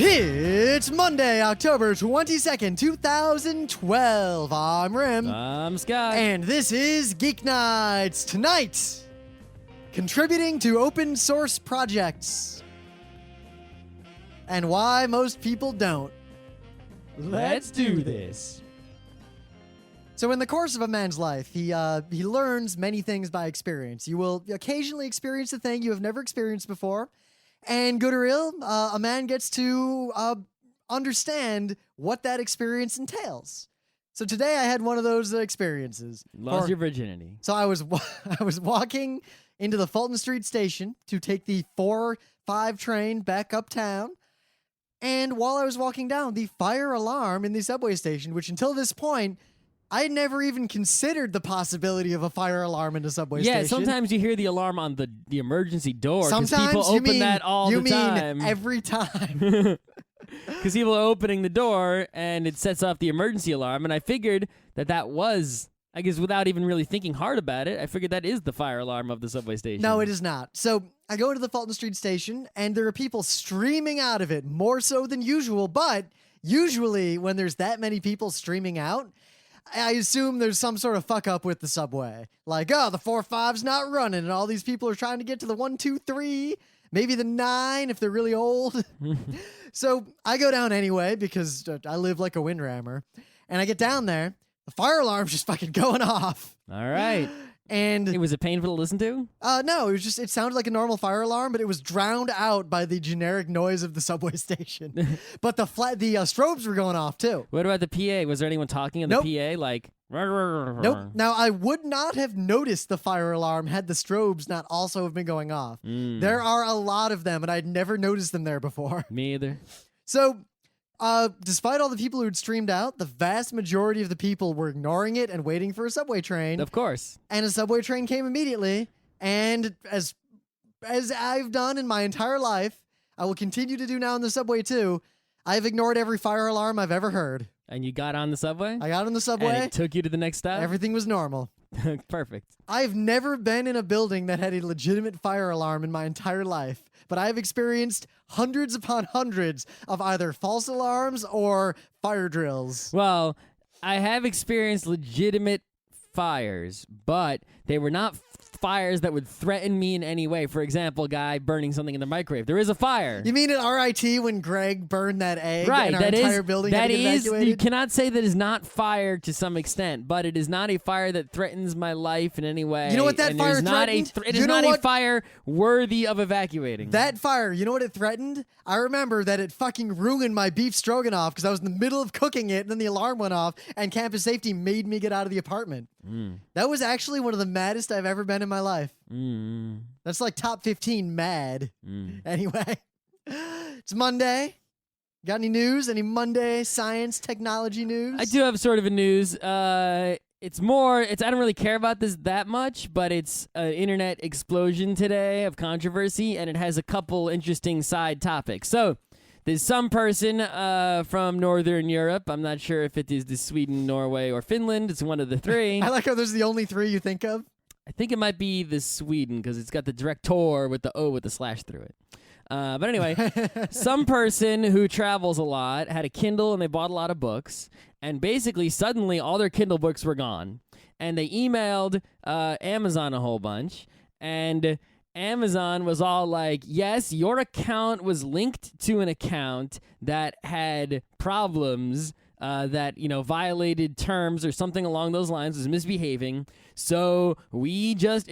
It's Monday, October 22nd, 2012. I'm Rim. I'm Scott. And this is Geeknights. Tonight, contributing to open source projects. And why most people don't. Let's do this. So in the course of a man's life, he learns many things by experience. You will occasionally experience a thing you have never experienced before. And good or ill, a man gets to understand what that experience entails. So today I had one of those experiences. Lost your virginity. So I was walking into the Fulton Street station to take the 4-5 train back uptown. And while I was walking down, the fire alarm in the subway station, which until this point, I had never even considered the possibility of a fire alarm in a subway station. Yeah, sometimes you hear the alarm on the emergency door because Sometimes people open that all the time. You mean every time. Because people are opening the door and it sets off the emergency alarm. And I figured that was, I guess without even really thinking hard about it, I figured that is the fire alarm of the subway station. No, it is not. So I go to the Fulton Street station and there are people streaming out of it, more so than usual. But usually when there's that many people streaming out, I assume there's some sort of fuck up with the subway. Like, oh, the 4-5's not running, and all these people are trying to get to the 1, 2, 3, maybe the 9 if they're really old. So I go down anyway because I live like a windrammer, and I get down there. The fire alarm's just fucking going off. All right. And was it painful to listen to? No, it sounded like a normal fire alarm, but it was drowned out by the generic noise of the subway station. But the strobes were going off too. What about the PA? Was there anyone talking in the Nope. PA? Like, nope. Now, I would not have noticed the fire alarm had the strobes not also have been going off. There are a lot of them, and I'd never noticed them there before. Me either. So, despite all the people who'd streamed out, the vast majority of the people were ignoring it and waiting for a subway train. Of course. And a subway train came immediately. And as I've done in my entire life, I will continue to do now in the subway too, I've ignored every fire alarm I've ever heard. And you got on the subway? I got on the subway. And it took you to the next stop? Everything was normal. Perfect. I've never been in a building that had a legitimate fire alarm in my entire life, but I have experienced hundreds upon hundreds of either false alarms or fire drills. Well, I have experienced legitimate fires, but they were not fires that would threaten me in any way. For example, a guy burning something in the microwave. There is a fire. You mean at RIT when Greg burned that egg right, and our entire building had to get evacuated? You cannot say that is not fire to some extent, but it is not a fire that threatens my life in any way. You know what that fire threatened? It is not a fire worthy of evacuating. That fire, you know what it threatened? I remember that it fucking ruined my beef stroganoff because I was in the middle of cooking it and then the alarm went off and campus safety made me get out of the apartment. That was actually one of the maddest I've ever been in my life. That's like top 15 mad. Anyway, it's Monday. Got any news? Any Monday science technology news? I do have sort of a news. I don't really care about this that much, but it's an internet explosion today of controversy, and it has a couple interesting side topics. So, there's some person from Northern Europe. I'm not sure if it is the Sweden, Norway, or Finland. It's one of the three. I like how there's the only three you think of. I think it might be the Sweden because it's got the director with the O with the slash through it. But anyway, some person who travels a lot had a Kindle and they bought a lot of books. And basically, suddenly, all their Kindle books were gone. And they emailed Amazon a whole bunch. And Amazon was all like, yes, your account was linked to an account that had problems that, violated terms or something along those lines, was misbehaving. So we just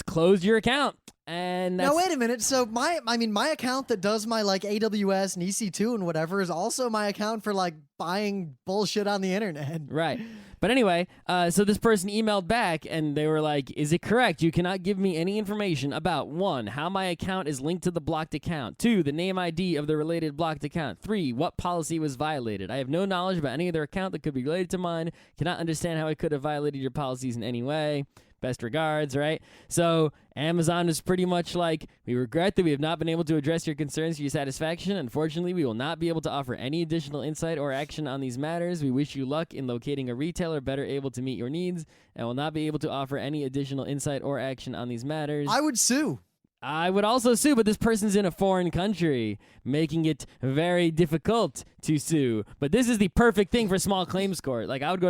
closed your account. And that's... Now, wait a minute. So my account that does my like AWS and EC2 and whatever is also my account for like buying bullshit on the internet. Right. But anyway, so this person emailed back and they were like, is it correct? You cannot give me any information about 1, how my account is linked to the blocked account, 2, the name ID of the related blocked account, 3, what policy was violated. I have no knowledge about any other account that could be related to mine. Cannot understand how I could have violated your policies in any way. Best regards, right? So Amazon is pretty much like, we regret that we have not been able to address your concerns to your satisfaction. Unfortunately, we will not be able to offer any additional insight or action on these matters. We wish you luck in locating a retailer better able to meet your needs and will not be able to offer any additional insight or action on these matters. I would sue. I would also sue, but this person's in a foreign country, making it very difficult to sue. But this is the perfect thing for small claims court. Like I'd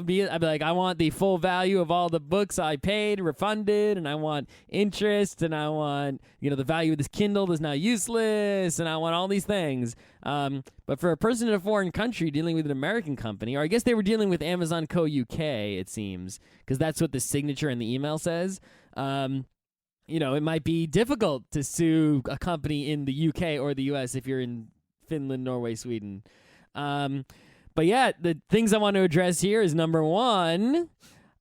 be like, I want the full value of all the books I paid refunded, and I want interest, and I want the value of this Kindle that's now useless, and I want all these things. But for a person in a foreign country dealing with an American company, or I guess they were dealing with Amazon Co. UK, it seems, because that's what the signature in the email says. It might be difficult to sue a company in the UK or the US if you're in Finland, Norway, Sweden. But yeah, the things I want to address here is number one.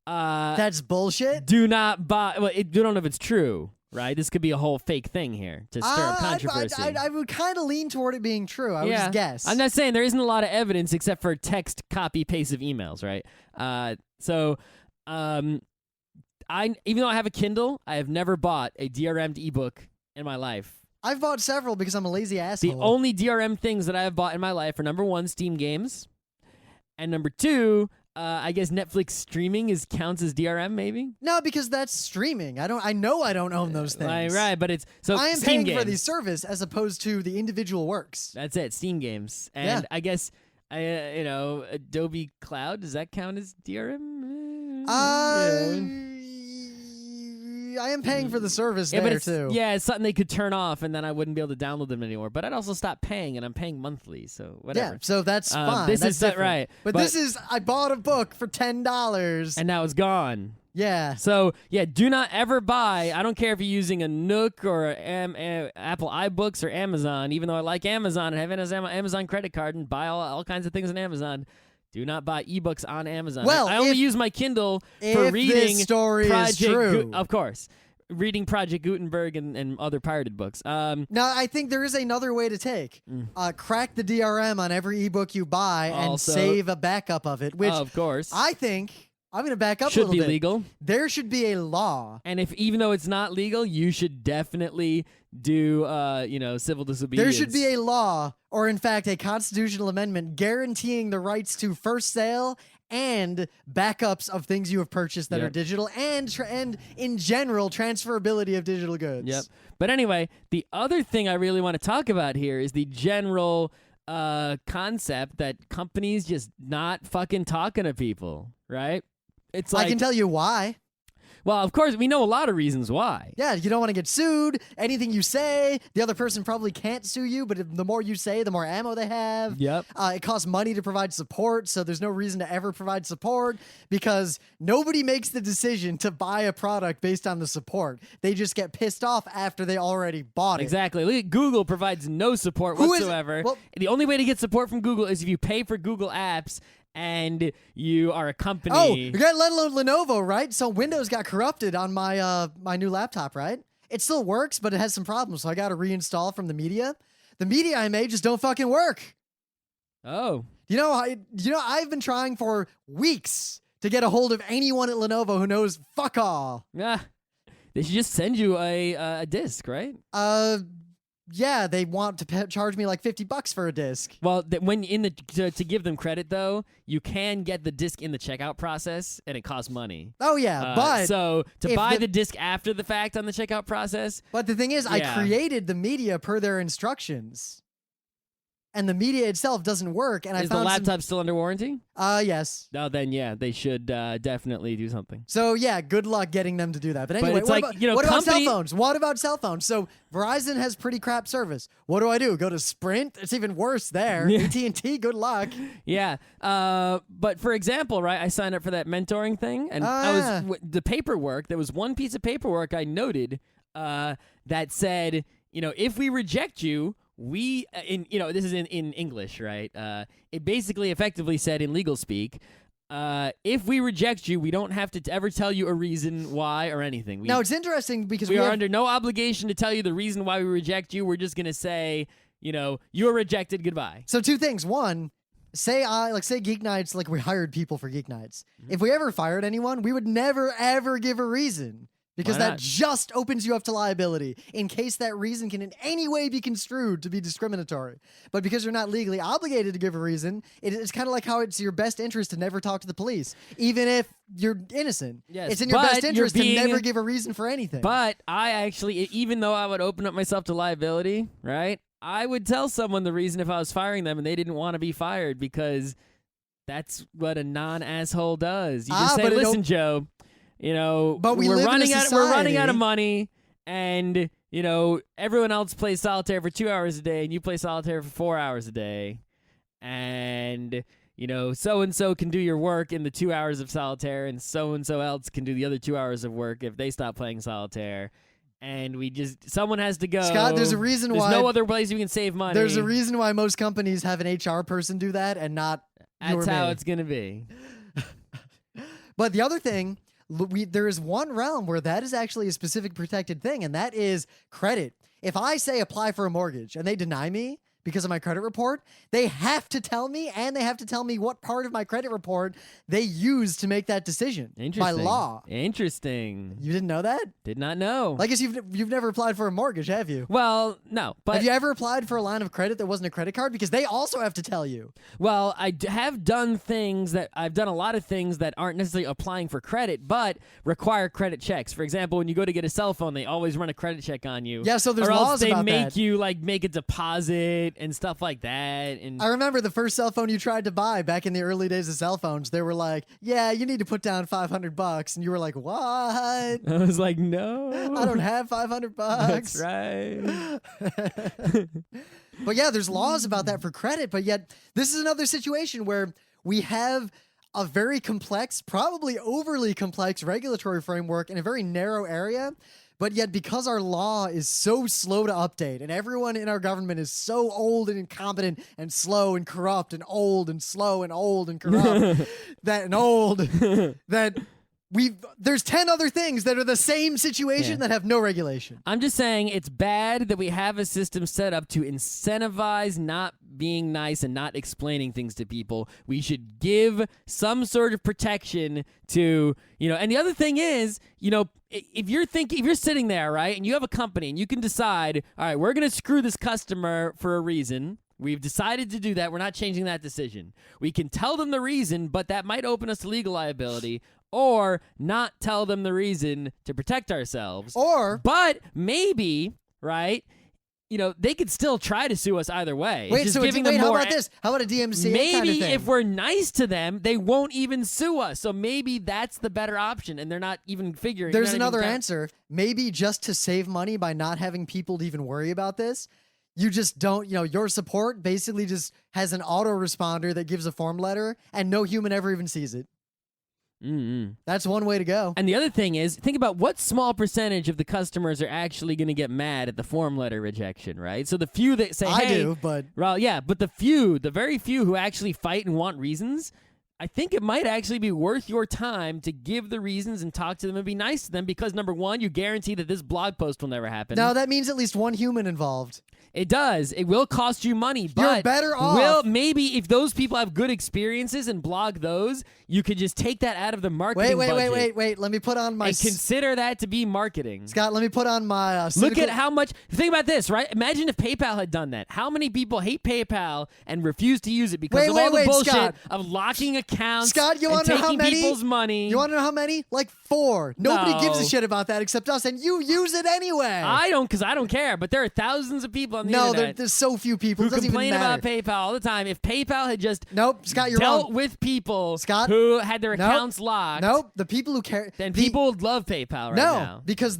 That's bullshit. Do not buy. Well, you don't know if it's true, right? This could be a whole fake thing here to stir up controversy. I would kind of lean toward it being true. I would just guess. I'm not saying there isn't a lot of evidence except for text copy paste of emails, right? Even though I have a Kindle, I have never bought a DRM'd ebook in my life. I've bought several because I'm a lazy asshole. The only DRM things that I have bought in my life are number one, Steam games, and number two, I guess Netflix streaming counts as DRM, maybe. No, because that's streaming. I know I don't own those things. Right, but it's so I am Steam paying games. for the service as opposed to the individual works. That's it, Steam games, and I guess Adobe Cloud, does that count as DRM? I am paying for the service but there too. Yeah, it's something they could turn off, and then I wouldn't be able to download them anymore. But I'd also stop paying, and I'm paying monthly, so whatever. Yeah, so that's fine. This that's is different. right, but this is I bought a book for $10, and now it's gone. Yeah. So yeah, do not ever buy. I don't care if you're using a Nook or Apple iBooks or Amazon. Even though I like Amazon and have an Amazon credit card and buy all kinds of things on Amazon. Do not buy ebooks on Amazon. Well, I only use my Kindle for if reading this story Project is true. Of course. Reading Project Gutenberg and other pirated books. Now, I think there is another way to take. Crack the DRM on every ebook you buy and save a backup of it, which of course I think I'm going to back up a should little be bit. legal. There should be a law. And even though it's not legal, you should definitely do civil disobedience. There should be a law, or in fact, a constitutional amendment guaranteeing the rights to first sale and backups of things you have purchased that are digital, and in general, transferability of digital goods. Yep. But anyway, the other thing I really want to talk about here is the general concept that companies just not fucking talking to people, right? It's like, I can tell you why. Well, of course, we know a lot of reasons why. Yeah, you don't want to get sued. Anything you say, the other person probably can't sue you, but the more you say, the more ammo they have. Yep. It costs money to provide support, so there's no reason to ever provide support because nobody makes the decision to buy a product based on the support. They just get pissed off after they already bought it. Exactly. Look at Google provides no support whatsoever. The only way to get support from Google is if you pay for Google Apps and you are a company. Oh, let alone Lenovo, right? So Windows got corrupted on my my new laptop, right? It still works, but it has some problems, so I got to reinstall from the media. The media I made just don't fucking work. Oh. I've been trying for weeks to get a hold of anyone at Lenovo who knows fuck all. Yeah. They should just send you a disc, right? Yeah, they want to charge me like $50 for a disc. Well, to give them credit though, you can get the disc in the checkout process, and it costs money. Oh yeah, but so to buy the disc after the fact on the checkout process. But the thing is, I created the media per their instructions, and the media itself doesn't work. And Is the laptop still under warranty? Yes. Oh, then yeah, they should definitely do something. So yeah, good luck getting them to do that. But anyway, it's what about cell phones? What about cell phones? So Verizon has pretty crap service. What do? Go to Sprint? It's even worse there. AT&T, good luck. Yeah. But for example, right, I signed up for that mentoring thing, and the paperwork. There was one piece of paperwork I noted that said, if we reject you, this is in English, right? It basically effectively said in legal speak, if we reject you, we don't have to ever tell you a reason why or anything. Now, it's interesting because we are under no obligation to tell you the reason why we reject you. We're just going to say, you're rejected, goodbye. So two things. One, say Geeknights, like we hired people for Geeknights. Mm-hmm. If we ever fired anyone, we would never, ever give a reason. Because Why that not? just opens you up to liability in case that reason can in any way be construed to be discriminatory. But because you're not legally obligated to give a reason, it's kind of like how it's your best interest to never talk to the police, even if you're innocent. Yes, it's in your but best you're interest being- to never give a reason for anything. But I actually, even though I would open up myself to liability, right? I would tell someone the reason if I was firing them and they didn't want to be fired, because that's what a non-asshole does. You just say, but it "Listen, Joe, you know, But we we're live in a running out. We're running out of society- money, and you know, everyone else plays solitaire for 2 hours a day, and you play solitaire for 4 hours a day, and you know, so and so can do your work in the 2 hours of solitaire, and so else can do the other 2 hours of work if they stop playing solitaire." And someone has to go. Scott, there's a reason There's why no other place you can save money. There's a reason why most companies have an HR person do that and not you or That's how me. it's gonna be. But the other thing, there is one realm where that is actually a specific protected thing, and that is credit. If I say apply for a mortgage and they deny me because of my credit report, they have to tell me, and they have to tell me what part of my credit report they used to make that decision by Interesting. law. Interesting. You didn't know that? Did not know. I guess you've never applied for a mortge, have you? Well, no, but Have you ever applied for a line of credit that wasn't a credit card? Because they also have to tell you. well, have done things that I've done a lot of things that aren't necessarily applying for credit, but require credit checks. For example, when you go to get a cell phone, they always run a credit check on you. Yeah, so there's or else laws they about make that. you like make a deposit and stuff like that. And I remember the first cell phone you tried to buy back in the early days of cell phones. They were like, "Yeah, you need to put down $500," and you were like, "What? I was like, no, I don't have $500." That's right. But yeah, there's laws about that for credit. But yet, this is another situation where we have a very complex, probably overly complex regulatory framework in a very narrow area. But yet, because our law is so slow to update and everyone in our government is so old and incompetent and slow and corrupt and old and slow and old and corrupt that there's 10 other things that are the same situation Yeah. that have no regulation. I'm just saying it's bad that we have a system set up to incentivize not being nice and not explaining things to people. We should give some sort of protection to, you know, and the other thing is, you know, if you're sitting there, right, and you have a company and you can decide, all right, we're going to screw this customer for a reason. We've decided to do that. We're not changing that decision. We can tell them the reason, but that might open us to legal liability, or not tell them the reason to protect ourselves. Or But maybe, right, you know, they could still try to sue us either way. It's wait, just so giving wait, them how more about this? How about a DMCA Maybe kind of thing? if we're nice to them, they won't even sue us. So maybe that's the better option, and they're not even figuring. There's they're not even another count- answer. Maybe just to save money by not having people to even worry about this, you just don't, your support basically just has an autoresponder that gives a form letter and no human ever even sees it. Mm-hmm. That's one way to go. And the other thing is, think about what small percentage of the customers are actually going to get mad at the form letter rejection, right? So the few that say, I hey, do, but well, yeah, but the very few who actually fight and want reasons, I think it might actually be worth your time to give the reasons and talk to them and be nice to them, because number one, you guarantee that this blog post will never happen. no, that means at least one human involved. It does. It will cost you money, but You're better off. maybe if those people have good experiences and blog those, you could just take that out of the marketing budget. Wait. Let me put on my And consider that to be marketing. Scott. Let me put on my Look cynical- at how much. Think about this, right? Imagine if PayPal had done that. How many people hate PayPal and refuse to use it because of all the bullshit Scott. of locking accounts Scott, you and want to know how taking many? people's money? You want to know how many? Like 4. Nobody No. gives a shit about that except us, and you use it anyway. I don't, because I don't care. But there are thousands of people on the no, internet there's so few people. who It doesn't complain even about matter. PayPal all the time. If PayPal had just Nope, Scott, you're dealt wrong. with people Scott, who had their nope, accounts locked, Nope, the people who care. then the- people would love PayPal right no, now. because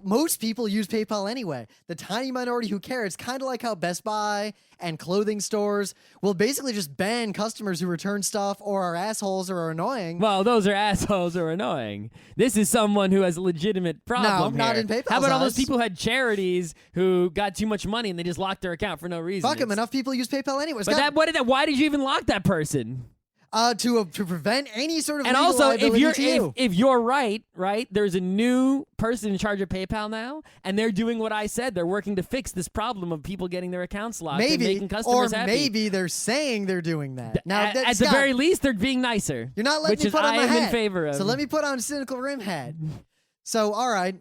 most people use PayPal anyway. The tiny minority who care, it's kind of like how Best Buy and clothing stores will basically just ban customers who return stuff or are assholes or are annoying. Well, those are assholes who are annoying. This is someone who has a legitimate problem not here. in PayPal's How about all those eyes. people who had charities who got too much money and they just locked their account for no reason? Fuck them. It's- Enough people use PayPal anyway. But Scott, why did you even lock that person? to prevent any sort of And legal also, if liability you're to you. if you're right, there's a new person in charge of PayPal now, and they're doing what I said. They're working to fix this problem of people getting their accounts locked and maybe, making customers or happy. maybe they're saying they're doing that. Now, at the Scott, very least, they're being nicer. you're not letting which me is put on I my am hat. in favor of. So let me put on a cynical rim hat. So, all right,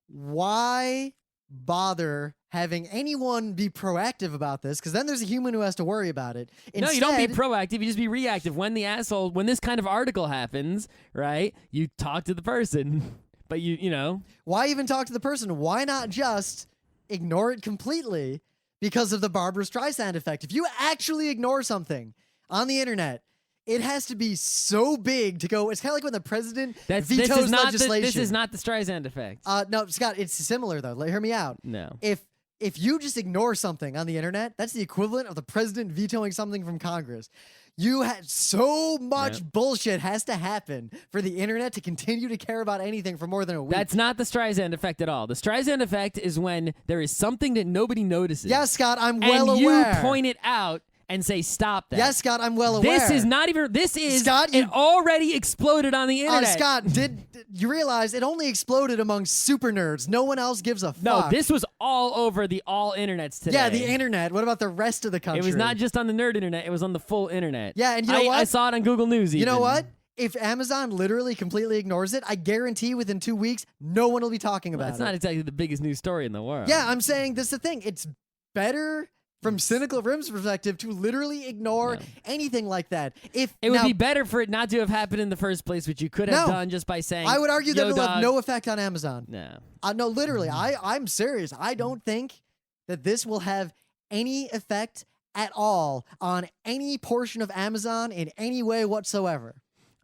why bother having anyone be proactive about this? Because then there's a human who has to worry about it. No, you don't be Instead- proactive. You just be reactive. When this kind of article happens, right? You talk to the person, but you know. Why even talk to the person? Why not just ignore it completely because of the Barbra Streisand effect? If you actually ignore something on the internet, it has to be so big to go. It's kind of like when the president vetoes legislation. This is not the Streisand effect. No, Scott, it's similar though. Hear me out. No. If you just ignore something on the internet, that's the equivalent of the president vetoing something from Congress. You had so much bullshit has to happen for the internet to continue to care about anything for more than a week. That's not the Streisand effect at all. The Streisand effect is when there is something that nobody notices. Yes, Scott, I'm well and aware. you point it out and say, stop that. Yes, Scott, I'm well aware. This is not even, this is, Scott, it already exploded on the internet. Scott, did you realize it only exploded among super nerds? No one else gives a fuck. No, this was all over the all internets today. Yeah, the internet. What about the rest of the country? It was not just on the nerd internet, it was on the full internet. Yeah, and you know what? I saw it on Google News even. You know what? If Amazon literally completely ignores it, I guarantee within 2 weeks, no one will be talking about That's it. not exactly the biggest news story in the world. Yeah, I'm saying this is the thing. It's better from Cynical Rim's perspective to literally ignore anything like that. It would be better for it not to have happened in the first place, which you could have done just by saying, I would argue that "Yo, it'll have dog." no effect on Amazon. No. No, literally. I'm serious. I don't think that this will have any effect at all on any portion of Amazon in any way whatsoever.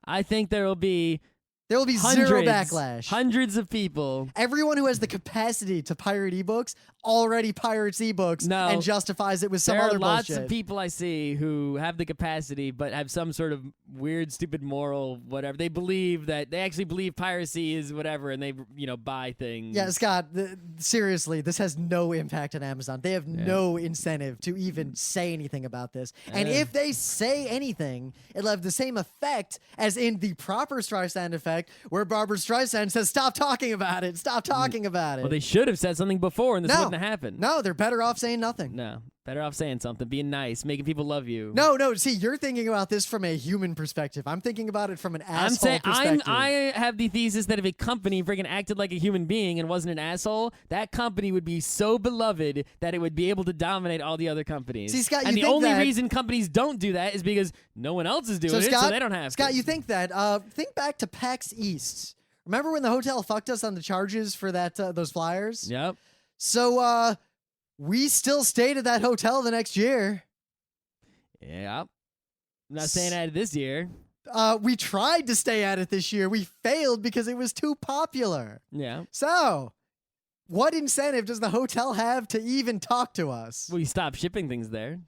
I think there will be There will be zero backlash. Hundreds of people. Everyone who has the capacity to pirate ebooks already pirates ebooks and justifies it with some other There are lots bullshit. of people I see who have the capacity but have some sort of weird, stupid moral, whatever. They actually believe piracy is whatever, and they, buy things. Yeah, Scott, seriously, this has no impact on Amazon. They have no incentive to even say anything about this. And if they say anything, it'll have the same effect as in the proper Streisand effect, where Barbra Streisand says, stop talking about it, stop talking about it. Well, they should have said something before, and this wouldn't have happened. No, they're better off saying nothing. No, better off saying something, being nice, making people love you. No, see, you're thinking about this from a human perspective. I'm thinking about it from an asshole perspective. I have the thesis that if a company freaking acted like a human being and wasn't an asshole, that company would be so beloved that it would be able to dominate all the other companies. See, Scott, and you the think only that- reason companies don't do that is because no one else is doing it, so they don't have to. Scott, you think that? Think back to PAX East. Remember when the hotel fucked us on the charges for that those flyers? Yep. So we still stayed at that hotel the next year. Yeah. I'm not saying that this year. We tried to stay at it this year. We failed because it was too popular. Yeah. So, what incentive does the hotel have to even talk to us? We stopped shipping things there.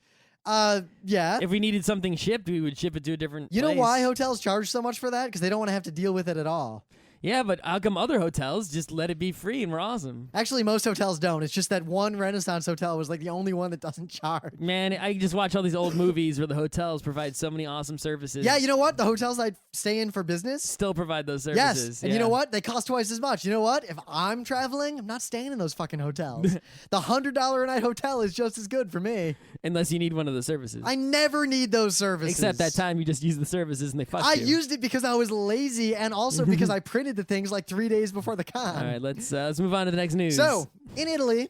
Yeah. If we needed something shipped, we would ship it to a different You know place. why hotels charge so much for that? Because they don't want to have to deal with it at all. Yeah, but how come other hotels just let it be free and we're awesome? Actually, most hotels don't. It's just that one Renaissance hotel was like the only one that doesn't charge. Man, I just watch all these old movies where the hotels provide so many awesome services. Yeah, you know what? The hotels I stay in for business Still provide those Yes, services. and you know what? They cost twice as much. You know what? If I'm traveling, I'm not staying in those fucking hotels. The $100 a night hotel is just as good for me. Unless you need one of the services. I never need those services. Except that time you just use the services and they fucked I you. used it because I was lazy and also because I printed the things like 3 days before the con. All right, let's move on to the next news. So, in Italy,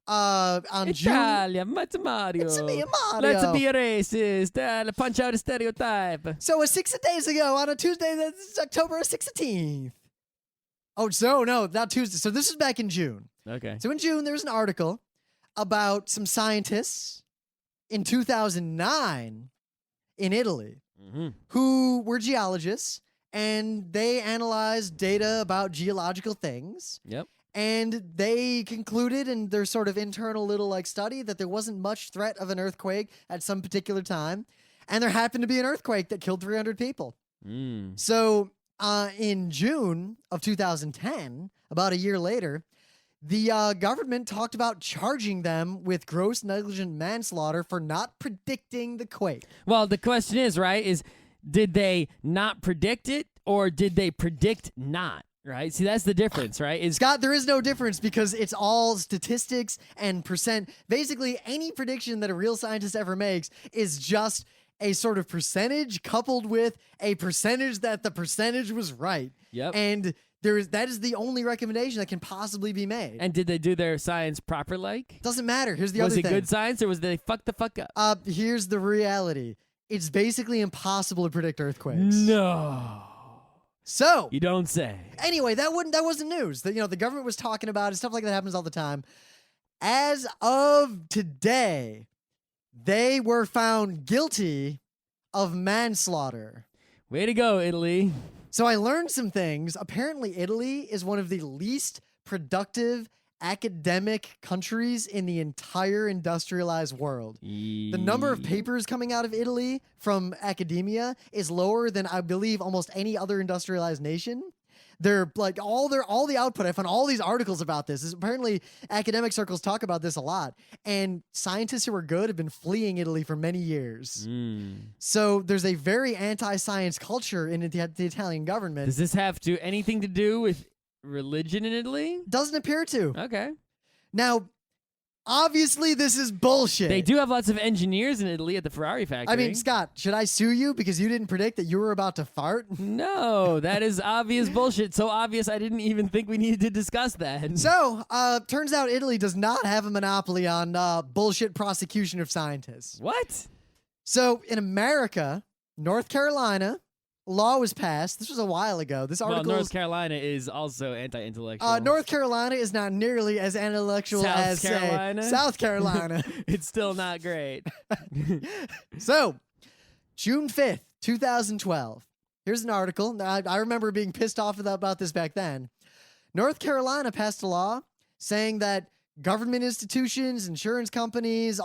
on June... Italia, it's Mario. It's me, Mario. Let's be racist. Punch out a stereotype. So, 6 days ago, on a Tuesday, that's October 16th. Oh, so, no, not Tuesday. So, this is back in June. Okay. So, in June, there's an article about some scientists in 2009 in Italy who were geologists, and they analyzed data about geological things. Yep. And they concluded in their sort of internal little study that there wasn't much threat of an earthquake at some particular time. And there happened to be an earthquake that killed 300 people. So in June of 2010, about a year later, the government talked about charging them with gross negligent manslaughter for not predicting the quake. Well, the question is, right, did they not predict it or did they predict not? Right? See, that's the difference, right? Scott, there is no difference because it's all statistics and percent. Basically, any prediction that a real scientist ever makes is just a sort of percentage coupled with a percentage that the percentage was right. Yep. And that is the only recommendation that can possibly be made. And did they do their science proper? Doesn't matter. Here's the Was other it thing. good science or was they fuck the fuck up? Here's the reality. It's basically impossible to predict earthquakes. No. So You don't say. anyway, that wasn't news. The government was talking about it. Stuff like that happens all the time. As of today, they were found guilty of manslaughter. Way to go, Italy. So I learned some things. Apparently, Italy is one of the least productive academic countries in the entire industrialized world. The number of papers coming out of Italy from academia is lower than, I believe, almost any other industrialized nation. They're like all the output. I found all these articles about this. Apparently, academic circles talk about this a lot. And scientists who are good have been fleeing Italy for many years. So there's a very anti-science culture in the Italian government. Does this have anything to do with religion in Italy? Doesn't appear to. Okay. Now, obviously, this is bullshit. They do have lots of engineers in Italy at the Ferrari factory. I mean, Scott, should I sue you because you didn't predict that you were about to fart? No, that is obvious bullshit. So obvious I didn't even think we needed to discuss that. So, turns out Italy does not have a monopoly on bullshit prosecution of scientists. What? So, in America, North Carolina, law was passed. This was a while ago. This article North Carolina is also anti-intellectual. North Carolina is not nearly as intellectual as Carolina? say, South Carolina. It's still not great. So, June 5th, 2012. Here's an article. I remember being pissed off about this back then. North Carolina passed a law saying that government institutions, insurance companies,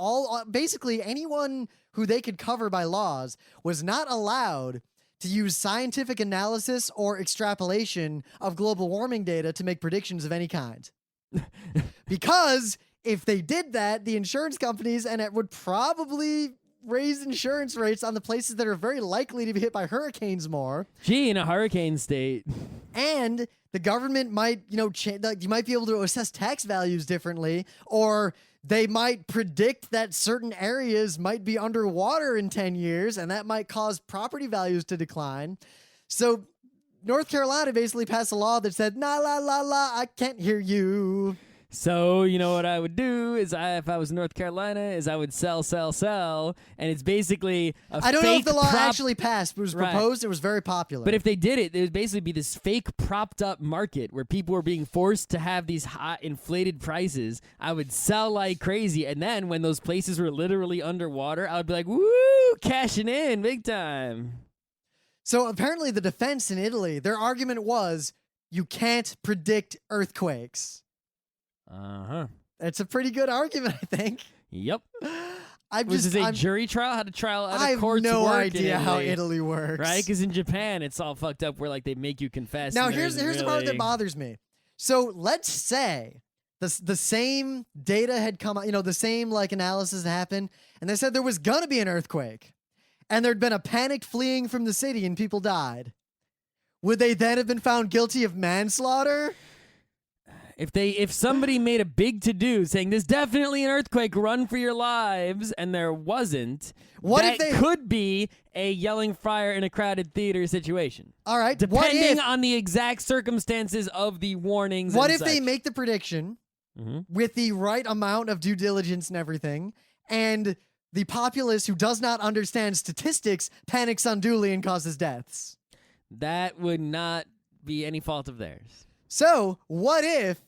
basically anyone who they could cover by laws was not allowed to use scientific analysis or extrapolation of global warming data to make predictions of any kind. Because if they did that, the insurance companies, and it would probably raise insurance rates on the places that are very likely to be hit by hurricanes more. Gee, in a hurricane state. And the government might, you might be able to assess tax values differently, or they might predict that certain areas might be underwater in 10 years, and that might cause property values to decline. So North Carolina basically passed a law that said, nah, la, la, la, I can't hear you. So, you know what I would do is if I was in North Carolina is I would sell, and it's basically I don't know if the law actually passed, but it was proposed. It was very popular. But if they did it, it would basically be this fake propped up market where people were being forced to have these high inflated prices. I would sell like crazy, and then when those places were literally underwater, I would be like, woo, cashing in big time. So apparently the defense in Italy, their argument was, you can't predict earthquakes. Uh-huh. It's a pretty good argument, I think. Yep. Was this a jury trial? How to trial out of courts I have no work idea in how Italy, Italy works. right? Because in Japan, it's all fucked up where like they make you confess. Now, and here's the part that bothers me. So let's say the same data had come out, the same like analysis happened, and they said there was gonna be an earthquake, and there'd been a panic fleeing from the city and people died. Would they then have been found guilty of manslaughter? If somebody made a big to-do saying there's definitely an earthquake, run for your lives, and there wasn't, could be a yelling fire in a crowded theater situation. All right. Depending on the exact circumstances of the warnings. What and if such. they make the prediction with the right amount of due diligence and everything, and the populace who does not understand statistics panics unduly and causes deaths? That would not be any fault of theirs. So, what if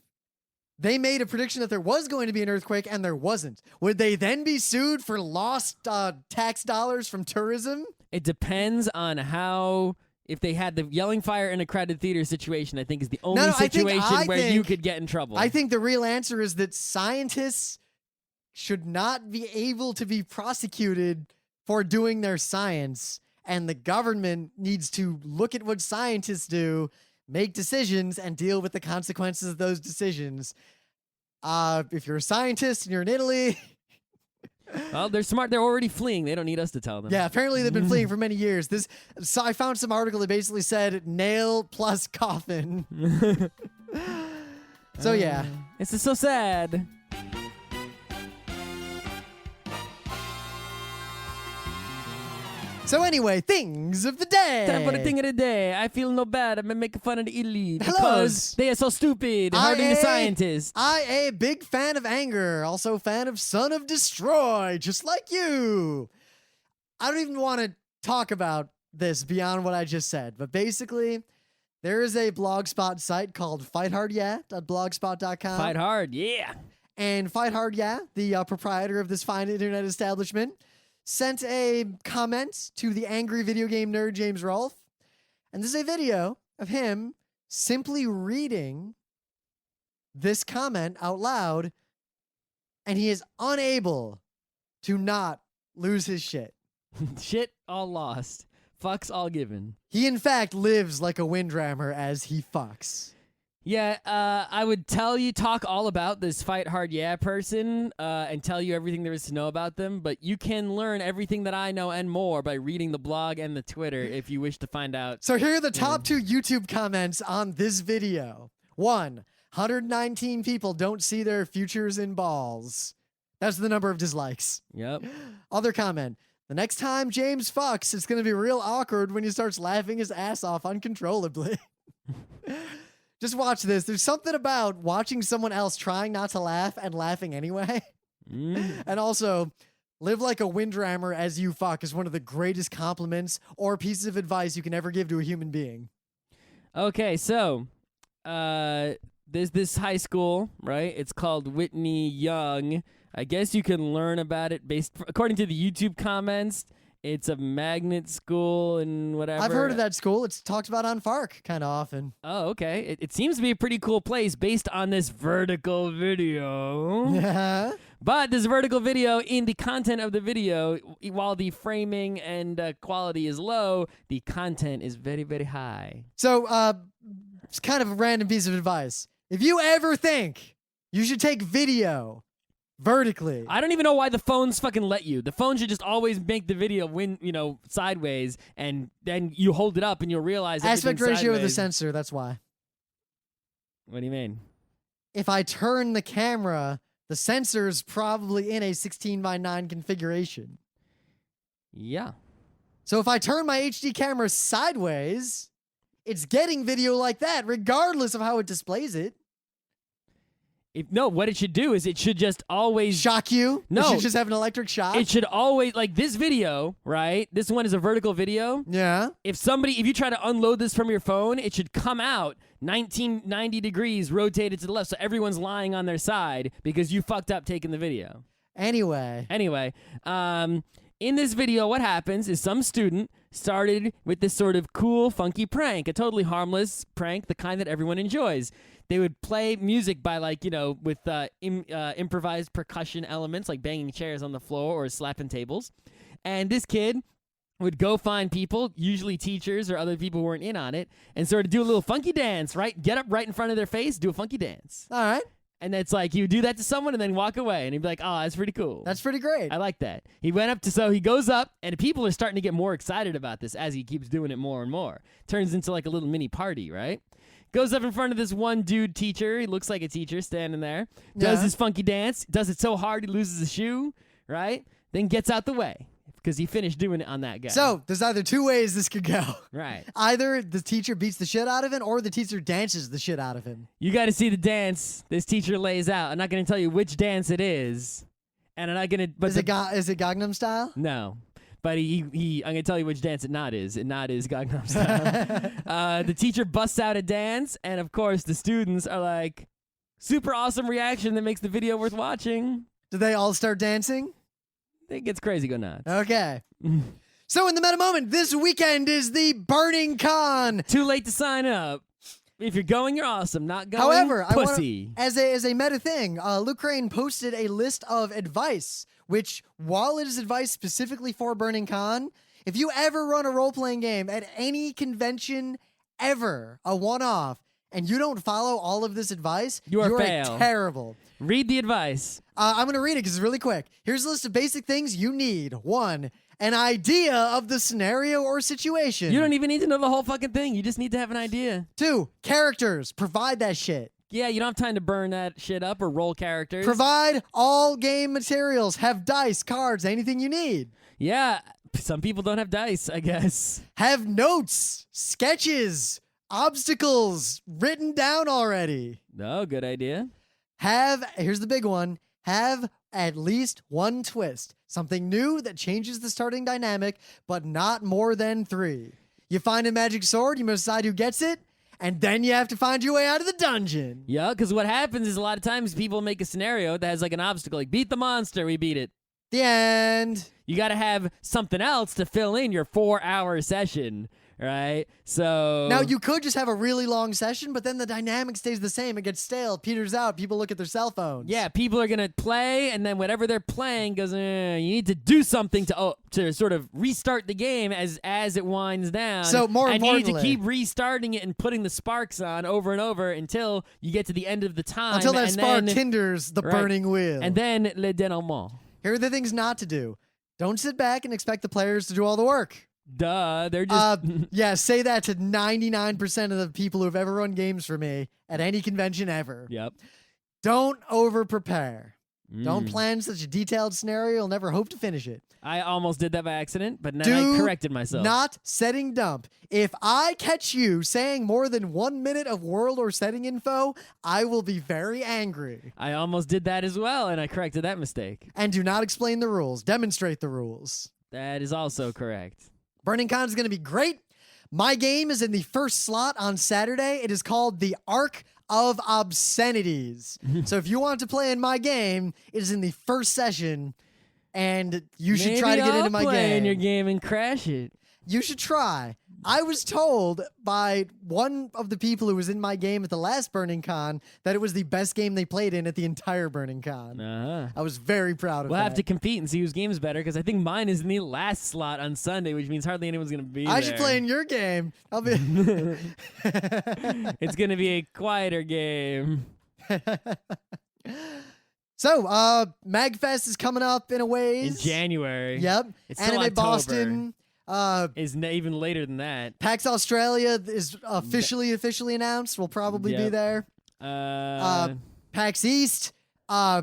they made a prediction that there was going to be an earthquake and there wasn't? Would they then be sued for lost tax dollars from tourism? It depends on how... If they had the yelling fire in a crowded theater situation, I think is the only situation where you could get in trouble. I think the real answer is that scientists should not be able to be prosecuted for doing their science, and the government needs to look at what scientists do, make decisions, and deal with the consequences of those decisions. If you're a scientist and you're in Italy... Well, they're smart. They're already fleeing. They don't need us to tell them. Yeah, apparently they've been fleeing for many years. So I found some article that basically said nail plus coffin. So yeah. It's just so sad. So anyway, things of the day. Time for the thing of the day. I feel no bad. I'm making fun of the elite Hellos. because they are so stupid and hurting the scientists. I a big fan of anger, also fan of Son of Destroy, just like you. I don't even want to talk about this beyond what I just said, but basically, there is a blogspot site called fighthardyeah.blogspot.com. Fight hard, yeah. And Fight Hard Yeah, the proprietor of this fine internet establishment, sent a comment to the angry video game nerd James Rolfe. And this is a video of him simply reading this comment out loud, and he is unable to not lose his shit. Shit all lost. Fucks all given. He, in fact, lives like a windrammer as he fucks. Yeah, I would talk all about this Fight Hard Yeah person and tell you everything there is to know about them, but you can learn everything that I know and more by reading the blog and the Twitter if you wish to find out. So here are the top 2 YouTube comments on this video. 1, 119 people don't see their futures in balls. That's the number of dislikes. Yep. Other comment. The next time James fucks, it's going to be real awkward when he starts laughing his ass off uncontrollably. Just watch this. There's something about watching someone else trying not to laugh and laughing anyway. And also, live like a windrammer as you fuck is one of the greatest compliments or pieces of advice you can ever give to a human being. Okay, so there's this high school, right? It's called Whitney Young. I guess you can learn about it according to the YouTube comments. It's a magnet school and whatever. I've heard of that school. It's talked about on FARC kind of often. Oh, okay. It seems to be a pretty cool place based on this vertical video. Yeah. But this vertical video, in the content of the video, while the framing and quality is low, the content is very, very high. So, it's kind of a random piece of advice. If you ever think you should take video vertically. I don't even know why the phones fucking let you. The phone should just always make the video sideways, and then you hold it up and you'll realize aspect ratio sideways. of the sensor, that's why. What do you mean? If I turn the camera, the sensor's probably in a 16:9 configuration. Yeah. So if I turn my HD camera sideways, it's getting video like that, regardless of how it displays it. What it should do is it should just always shock you. No, it should just have an electric shock. It should always, like this video, right? This one is a vertical video. Yeah. If you try to unload this from your phone, it should come out 90 degrees rotated to the left, so everyone's lying on their side because you fucked up taking the video. Anyway, in this video, what happens is some student started with this sort of cool, funky prank, a totally harmless prank, the kind that everyone enjoys. They would play music by with improvised percussion elements like banging chairs on the floor or slapping tables. And this kid would go find people, usually teachers or other people who weren't in on it, and sort of do a little funky dance, right? Get up right in front of their face, do a funky dance. All right. And it's like you do that to someone and then walk away. And he'd be like, oh, that's pretty cool. That's pretty great. I like that. He goes up, and people are starting to get more excited about this as he keeps doing it more and more. Turns into like a little mini party, right? Goes up in front of this one dude teacher. He looks like a teacher standing there. Does his funky dance. Does it so hard he loses a shoe, right? Then gets out the way because he finished doing it on that guy. So there's either 2 ways this could go. Right. Either the teacher beats the shit out of him or the teacher dances the shit out of him. You got to see the dance this teacher lays out. I'm not going to tell you which dance it is. And I'm not going to... Is it Gangnam Style? No. But I'm going to tell you which dance it not is. It not is Gangnam Style. The teacher busts out a dance, and of course the students are like, super awesome reaction that makes the video worth watching. Do they all start dancing? It gets crazy, go nuts. Okay. So in the meta moment, this weekend is the Burning Con. Too late to sign up. If you're going, you're awesome. Not going, however, pussy. As a meta thing, Luke Crane posted a list of advice, which, while it is advice specifically for Burning Con, if you ever run a role-playing game at any convention ever, a one-off, and you don't follow all of this advice, you're fail. Terrible. Read the advice. I'm going to read it because it's really quick. Here's a list of basic things you need. 1, an idea of the scenario or situation. You don't even need to know the whole fucking thing. You just need to have an idea. 2, characters. Provide that shit. Yeah, you don't have time to burn that shit up or roll characters. Provide all game materials. Have dice, cards, anything you need. Yeah, some people don't have dice, I guess. Have notes, sketches, obstacles written down already. No, good idea. Here's the big one, have at least one twist. Something new that changes the starting dynamic, but not more than 3. You find a magic sword, you must decide who gets it, and then you have to find your way out of the dungeon. Yeah, because what happens is a lot of times people make a scenario that has like an obstacle, like beat the monster, we beat it. The end. You got to have something else to fill in your 4-hour session, right? So Now, you could just have a really long session, but then the dynamic stays the same. It gets stale, peters out, people look at their cell phones. yeah, people are gonna play, and then whatever they're playing goes. You need to do something to sort of restart the game as it winds down. So, more and you need to importantly- keep restarting it and putting the sparks on over and over until you get to the end of the time. Until that and spark then, kindles the right. burning wheel. and then le dénouement. Here are the things not to do. Don't sit back and expect the players to do all the work. Duh, they're just Yeah, say that to 99% of the people who have ever run games for me at any convention ever. yep. Don't over-prepare. Don't Mm. plan such a detailed scenario. You'll never hope to finish it. I almost did that by accident, but then Do I corrected myself. Not setting dump. If I catch you saying more than 1 minute of world or setting info, I will be very angry. I almost did that as well, and I corrected that mistake. And do not explain the rules. Demonstrate the rules. That is also correct. Burning Con is going to be great. My game is in the first slot on Saturday. It is called the Arc of Obscenities. So if you want to play in my game, it is in the first session, and you should try to get into my play in game. your game and crash it. You should try. I was told by one of the people who was in my game at the last Burning Con that it was the best game they played in at the entire Burning Con. Uh-huh. I was very proud of We'll that. have to compete and see whose game's better, because I think mine is in the last slot on Sunday, which means hardly anyone's going to be I there. should play in your game. I'll be. It's going to be a quieter game. So, MagFest is coming up in a ways. In January. Yep. It's still Anime October. Boston. Is even later than that. PAX Australia is officially announced. We'll probably be Yep. there. PAX East. Yeah,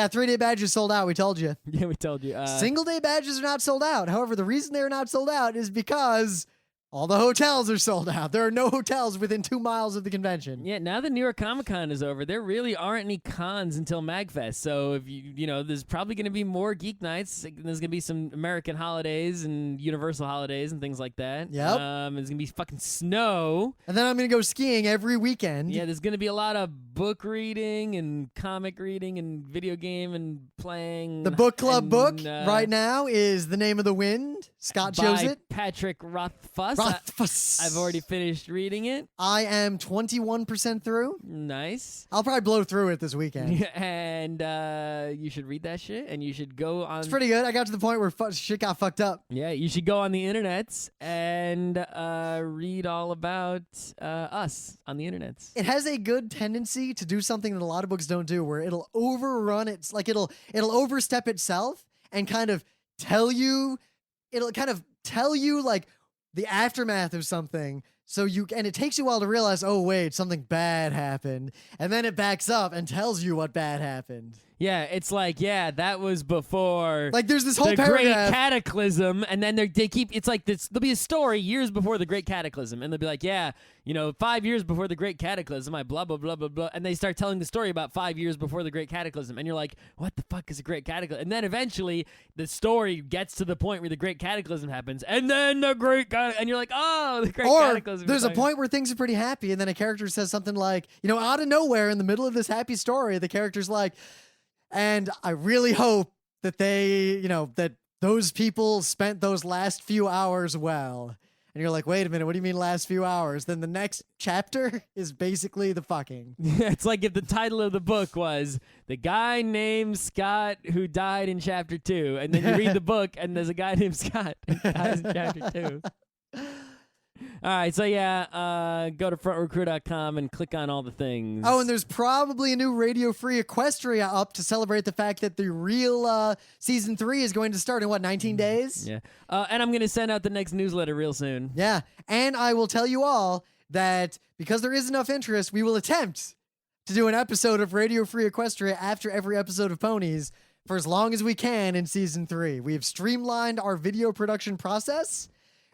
3-day badges sold out. We told you. Yeah, we told you. Single-day badges are not sold out. However, the reason they're not sold out is because all the hotels are sold out. There are no hotels within 2 miles of the convention. Yeah, now that New York Comic Con is over, there really aren't any cons until MagFest. So if you know, there's probably going to be more Geek Nights. There's going to be some American holidays and Universal holidays and things like that. Yep. There's going to be fucking snow. And then I'm going to go skiing every weekend. Yeah, there's going to be a lot of book reading and comic reading and video game and playing. The book club and, book right now is The Name of the Wind. Scott chose by it. Patrick Rothfuss. Rothfuss. I've already finished reading it. I am 21% through. Nice. I'll probably blow through it this weekend. And you should read that shit, and you should go on. It's pretty good. I got to the point where shit got fucked up. Yeah, you should go on the internets and read all about us on the internets. It has a good tendency to do something that a lot of books don't do, where it'll overrun its it'll overstep itself and kind of tell you like the aftermath of something. And it takes you a while to realize, oh wait, something bad happened, and then it backs up and tells you what bad happened. Yeah, it's like, yeah, that was before Like there's this whole the Great paragraph. Cataclysm, and then they keep, it's like this, there'll be a story years before the Great Cataclysm, and they'll be like, yeah, 5 years before the Great Cataclysm, I blah, blah, blah, blah, blah, and they start telling the story about 5 years before the Great Cataclysm, and you're like, what the fuck is a Great Cataclysm? And then eventually, the story gets to the point where the Great Cataclysm happens, and then the and you're like, oh, the Great Or Cataclysm. there's a point where things are pretty happy, and then a character says something like, out of nowhere in the middle of this happy story, the character's like, and I really hope that that those people spent those last few hours well. And you're like, wait a minute, what do you mean last few hours? Then the next chapter is basically the fucking. It's like if the title of the book was The Guy Named Scott Who Died in Chapter 2, and then you read the book and there's a guy named Scott who dies in Chapter 2. All right, so yeah, go to frontrecruit.com and click on all the things. Oh, and there's probably a new Radio Free Equestria up to celebrate the fact that the real season 3 is going to start in 19 days? Yeah. And I'm going to send out the next newsletter real soon. Yeah. And I will tell you all that because there is enough interest, we will attempt to do an episode of Radio Free Equestria after every episode of Ponies for as long as we can in season 3. We have streamlined our video production process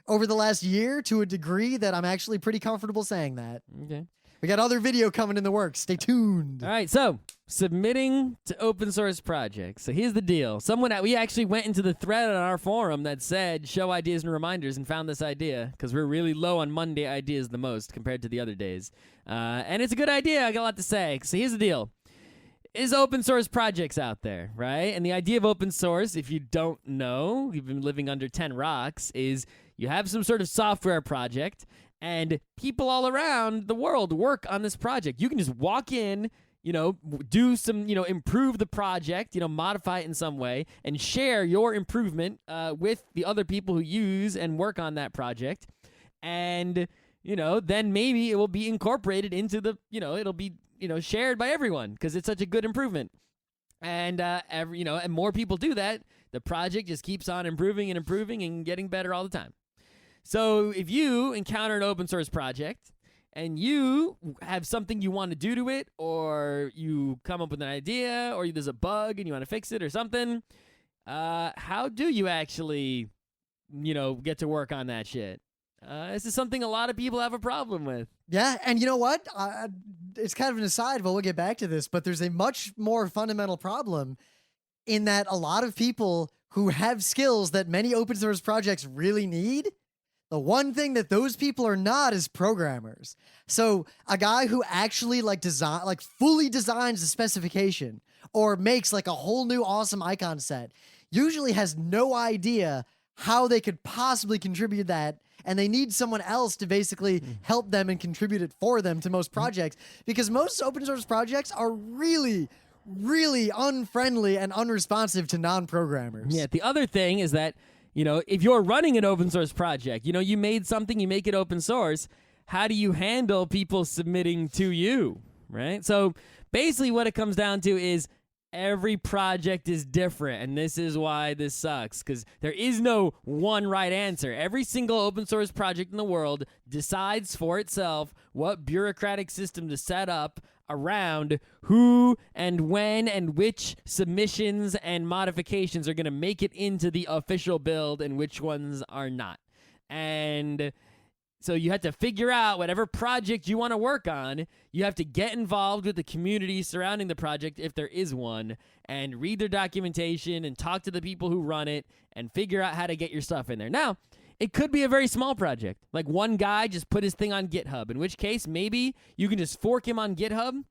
over the last year to a degree that I'm actually pretty comfortable saying that. Okay. We got other video coming in the works. Stay tuned. All right, so submitting to open source projects. So here's the deal. We actually went into the thread on our forum that said show ideas and reminders and found this idea because we're really low on Monday ideas the most compared to the other days. And it's a good idea. I got a lot to say. So here's the deal. Is open source projects out there, right? And the idea of open source, if you don't know, you've been living under 10 rocks, is you have some sort of software project and people all around the world work on this project. You can just walk in, do some, improve the project, modify it in some way and share your improvement with the other people who use and work on that project. And, then maybe it will be incorporated into the, it'll be, shared by everyone because it's such a good improvement. And, and more people do that, the project just keeps on improving and improving and getting better all the time. So if you encounter an open source project and you have something you want to do to it, or you come up with an idea, or there's a bug and you want to fix it or something, how do you actually, get to work on that shit? This is something a lot of people have a problem with. Yeah, and you know what? It's kind of an aside, but we'll get back to this, but there's a much more fundamental problem in that a lot of people who have skills that many open source projects really need, the one thing that those people are not is programmers. So a guy who actually fully designs the specification or makes like a whole new awesome icon set usually has no idea how they could possibly contribute that. And they need someone else to basically help them and contribute it for them to most projects, because most open source projects are really, really unfriendly and unresponsive to non-programmers. Yeah, the other thing is that, if you're running an open source project, you made something, you make it open source, how do you handle people submitting to you, right? So basically what it comes down to is every project is different, and this is why this sucks, because there is no one right answer. Every single open source project in the world decides for itself what bureaucratic system to set up around who and when and which submissions and modifications are going to make it into the official build and which ones are not. And so you have to figure out whatever project you want to work on. You have to get involved with the community surrounding the project, if there is one, and read their documentation and talk to the people who run it and figure out how to get your stuff in there. Now, it could be a very small project. Like one guy just put his thing on GitHub, in which case maybe you can just fork him on GitHub,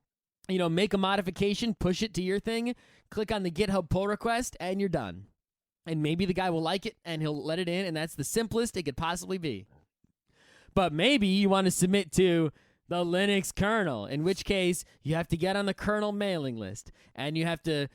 make a modification, push it to your thing, click on the GitHub pull request, and you're done. And maybe the guy will like it and he'll let it in, and that's the simplest it could possibly be. But maybe you want to submit to the Linux kernel, in which case you have to get on the kernel mailing list, and you have to,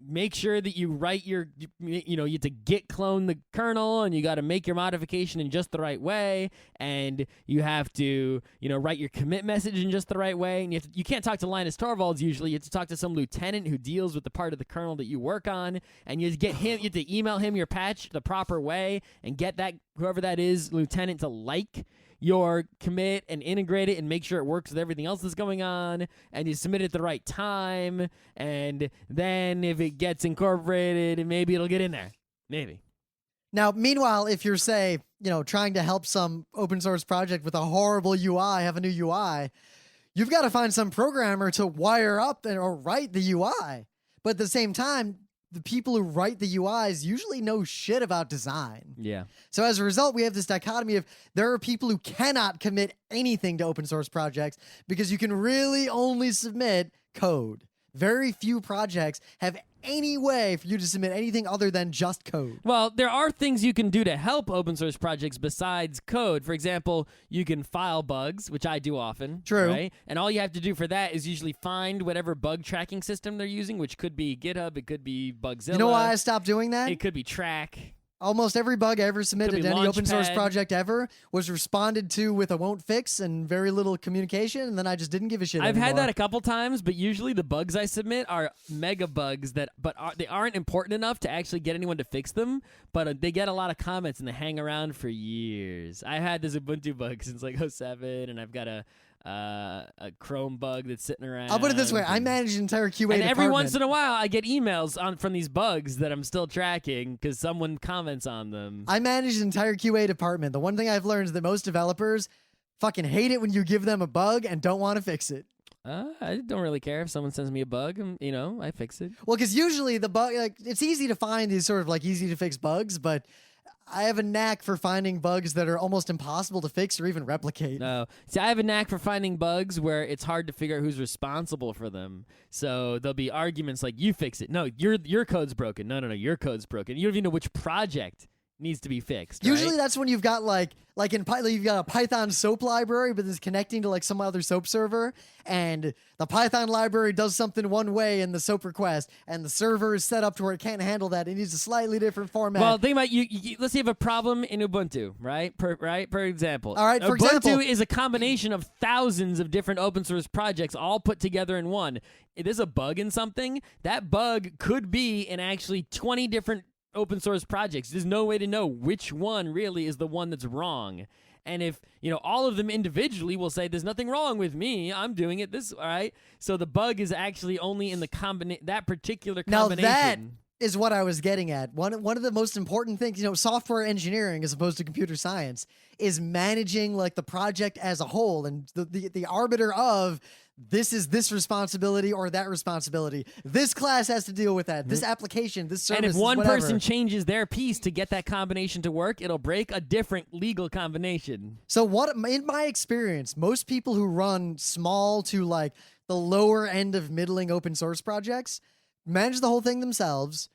make sure that you write you have to git clone the kernel, and you got to make your modification in just the right way, and you have to, write your commit message in just the right way, and you can't talk to Linus Torvalds usually. You have to talk to some lieutenant who deals with the part of the kernel that you work on, and you have to email him your patch the proper way, and get that, whoever that is, lieutenant, to like your commit and integrate it and make sure it works with everything else that's going on, and you submit it at the right time, and then if it gets incorporated, maybe it'll get in there. Maybe. Now, meanwhile, if you're, say, trying to help some open source project with a horrible UI have a new UI, you've got to find some programmer to wire up or write the UI. But at the same time, the people who write the UIs usually know shit about design. Yeah. So as a result, we have this dichotomy of there are people who cannot commit anything to open source projects because you can really only submit code. Very few projects have any way for you to submit anything other than just code. Well, there are things you can do to help open source projects besides code. For example, you can file bugs, which I do often. True. Right? And all you have to do for that is usually find whatever bug tracking system they're using, which could be GitHub, it could be Bugzilla. You know why I stopped doing that? It could be Track. Almost every bug I ever submitted to any open source Launchpad. project ever was responded to with a won't fix and very little communication, and then I just didn't give a shit I've anymore. had that a couple times, but usually the bugs I submit are mega bugs they aren't important enough to actually get anyone to fix them, but they get a lot of comments and they hang around for years. I had this Ubuntu bug since like 07, and I've got a a Chrome bug that's sitting around. I'll put it this way: I manage an entire QA and department. every once in a while, I get emails from these bugs that I'm still tracking because someone comments on them. I manage an entire QA department. The one thing I've learned is that most developers fucking hate it when you give them a bug and don't want to fix it. I don't really care if someone sends me a bug, and I fix it. Well, because usually the bug, like, it's easy to find these sort of like easy to fix bugs, but I have a knack for finding bugs that are almost impossible to fix or even replicate. No, see, I have a knack for finding bugs where it's hard to figure out who's responsible for them. So there'll be arguments like, "You fix it." No, your code's broken. No, your code's broken. You don't even know which project needs to be fixed. Usually right? that's when you've got like in Python, you've got a Python soap library, but it's connecting to like some other soap server, and the Python library does something one way in the soap request, and the server is set up to where it can't handle that. It needs a slightly different format. Well, think about you let's say you have a problem in Ubuntu, right? For example. All right, for Ubuntu example. is a combination of thousands of different open source projects all put together in one. If there's a bug in something, that bug could be in actually 20 different open source projects. There's no way to know which one really is the one that's wrong. And if, all of them individually will say, there's nothing wrong with me, I'm doing it this, all right? So the bug is actually only in the that particular combination. Now that is what I was getting at. One of the most important things, software engineering as opposed to computer science is managing like the project as a whole, and the arbiter of this is this responsibility or that responsibility. This class has to deal with that. This application, this service. And if one whatever. person changes their piece to get that combination to work, it'll break a different legal combination. So in my experience, most people who run small to like the lower end of middling open source projects manage the whole thing themselves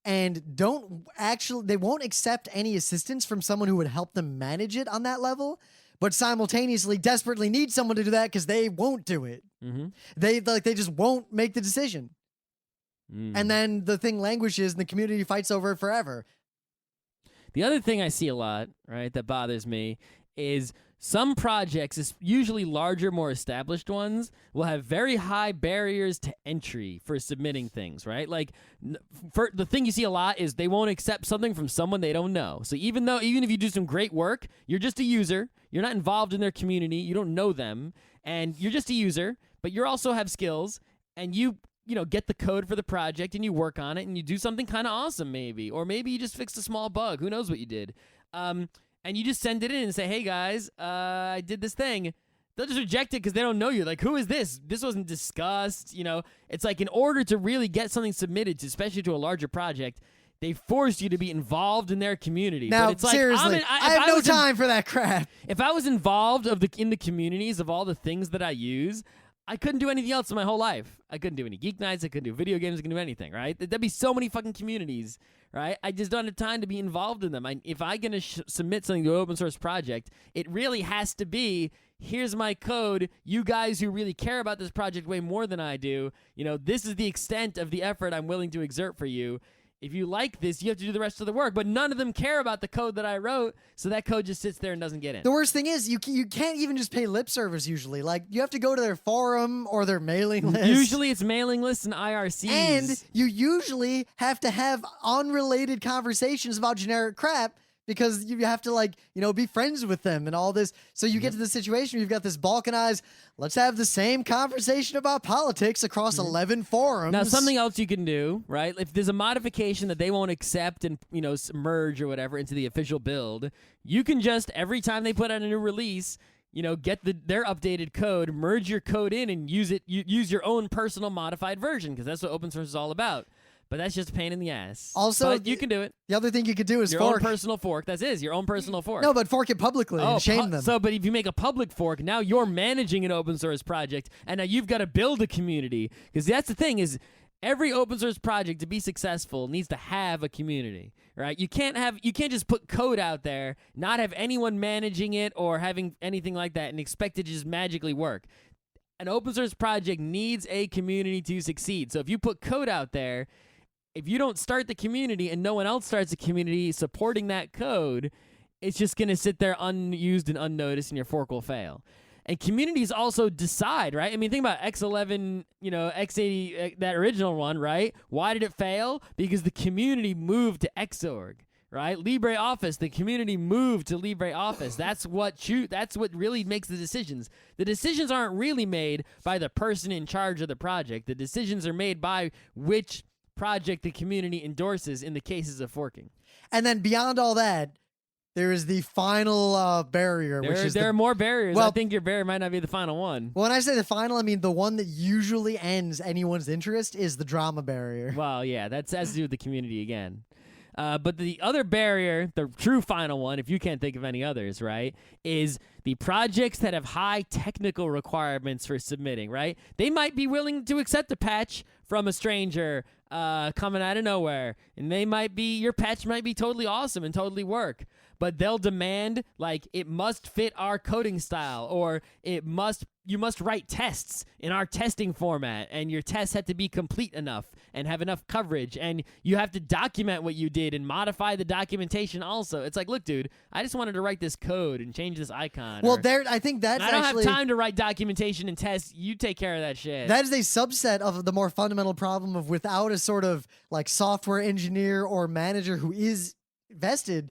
and they won't accept any assistance from someone who would help them manage it on that level, but simultaneously desperately need someone to do that because they won't do it. Mm-hmm. They just won't make the decision. And then the thing languishes and the community fights over it forever. The other thing I see a lot, right, that bothers me is some projects, usually larger, more established ones, will have very high barriers to entry for submitting things, right? Like, the thing you see a lot is they won't accept something from someone they don't know. So even if you do some great work, you're just a user, you're not involved in their community, you don't know them, and you're just a user, but you also have skills, and you get the code for the project, and you work on it, and you do something kind of awesome maybe, or maybe you just fixed a small bug. Who knows what you did? And you just send it in and say, hey, guys, I did this thing. They'll just reject it because they don't know you. Like, who is this? This wasn't discussed. It's like in order to really get something submitted, especially to a larger project, they forced you to be involved in their community. Now, but it's seriously, like, I have no time for that crap. If I was involved in the communities of all the things that I use, I couldn't do anything else in my whole life. I couldn't do any Geeknights. I couldn't do video games. I couldn't do anything, right? There'd be so many fucking communities, right? I just don't have time to be involved in them. If I'm going to submit something to an open source project, it really has to be, here's my code. You guys who really care about this project way more than I do, this is the extent of the effort I'm willing to exert for you. If you like this, you have to do the rest of the work. But none of them care about the code that I wrote, so that code just sits there and doesn't get in. The worst thing is you can't even just pay lip service usually. Like, you have to go to their forum or their mailing list. Usually it's mailing lists and IRCs. And you usually have to have unrelated conversations about generic crap because you have to be friends with them and all this. So you get to the situation where you've got this balkanized, let's have the same conversation about politics across 11 forums. Now, something else you can do, right? If there's a modification that they won't accept and, merge or whatever into the official build, you can just, every time they put out a new release, get their updated code, merge your code in and use your own personal modified version, because that's what open source is all about. But that's just a pain in the ass. Also, but you can do it. The other thing you could do is your fork. Own personal fork. That is your own personal fork. No, but fork it publicly and shame them. So, but if you make a public fork, now you're managing an open source project, and now you've got to build a community. Because that's the thing is, every open source project to be successful needs to have a community, right? You can't just put code out there, not have anyone managing it or having anything like that, and expect it to just magically work. An open source project needs a community to succeed. So if you put code out there, if you don't start the community and no one else starts a community supporting that code, it's just going to sit there unused and unnoticed, and your fork will fail. And communities also decide, right? I mean, think about X11, X80, that original one, right? Why did it fail? Because the community moved to Xorg, right? LibreOffice, the community moved to LibreOffice. That's what really makes the decisions. The decisions aren't really made by the person in charge of the project. The decisions are made by which project the community endorses in the cases of forking. And then beyond all that, there is the final barrier, There are more barriers. Well, I think your barrier might not be the final one. when I say the final, I mean the one that usually ends anyone's interest is the drama barrier. Well, yeah, that has to do with the community again. But the other barrier, the true final one, if you can't think of any others, right, is the projects that have high technical requirements for submitting, right? They might be willing to accept a patch from a stranger coming out of nowhere, and your patch might be totally awesome and totally work, but they'll demand, like, it must fit our coding style, or you must write tests in our testing format, and your tests have to be complete enough and have enough coverage, and you have to document what you did and modify the documentation also. It's like, look, dude, I just wanted to write this code and change this icon. Well, I think that's I don't actually... have time to write documentation and tests. You take care of that shit. That is a subset of the more fundamental problem of without a sort of like software engineer or manager who is vested,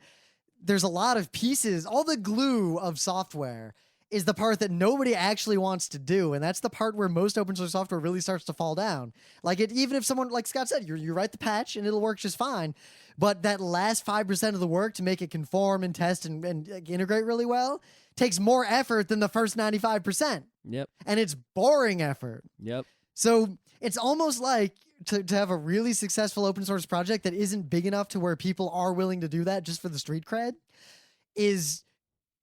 there's a lot of pieces. All the glue of software is the part that nobody actually wants to do, and that's the part where most open source software really starts to fall down. Like, even if someone, like Scott said, you write the patch and it'll work just fine, but that last 5% of the work to make it conform and test and integrate really well takes more effort than the first 95%. Yep. And it's boring effort. Yep. So it's almost like to have a really successful open source project that isn't big enough to where people are willing to do that just for the street cred is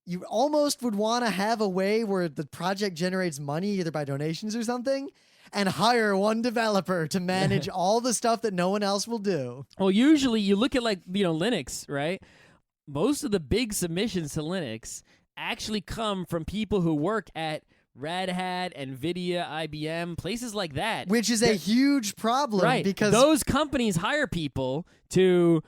you almost would want to have a way where the project generates money either by donations or something and hire one developer to manage all the stuff that no one else will do. Well, usually you look at, like, Linux, right? Most of the big submissions to Linux actually come from people who work at Red Hat, NVIDIA, IBM, places like that. Which is a huge problem, right? Because those companies hire people to,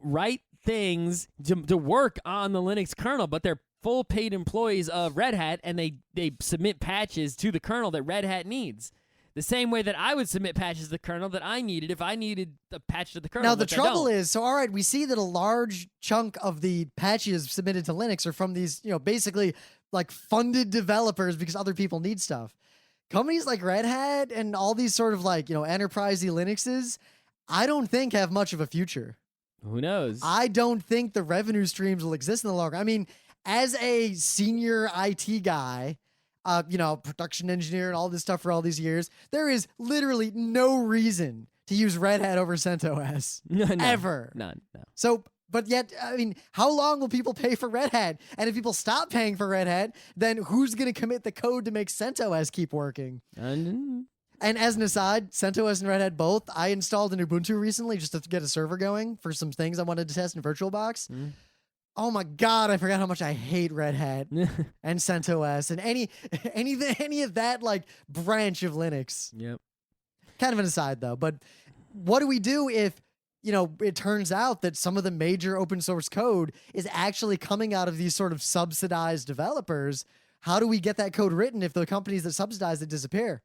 write things to work on the Linux kernel, but they're full paid employees of Red Hat, and they submit patches to the kernel that Red Hat needs. The same way that I would submit patches to the kernel that I needed if I needed a patch to the kernel. Now, the trouble is, so all right, we see that a large chunk of the patches submitted to Linux are from these, basically like funded developers because other people need stuff. Companies like Red Hat and all these sort of like, enterprisey Linuxes, I don't think have much of a future. Who knows? I don't think the revenue streams will exist in the long run. I mean, as a senior IT guy, production engineer and all this stuff for all these years, there is literally no reason to use Red Hat over CentOS. No, ever. None. No. So, but yet, I mean, how long will people pay for Red Hat? And if people stop paying for Red Hat, then who's going to commit the code to make CentOS keep working? And as an aside, CentOS and Red Hat both, I installed an Ubuntu recently just to get a server going for some things I wanted to test in VirtualBox. Oh my God, I forgot how much I hate Red Hat and CentOS and any of that like branch of Linux. Yep. Kind of an aside though, but what do we do if, it turns out that some of the major open source code is actually coming out of these sort of subsidized developers? How do we get that code written if the companies that subsidize it disappear?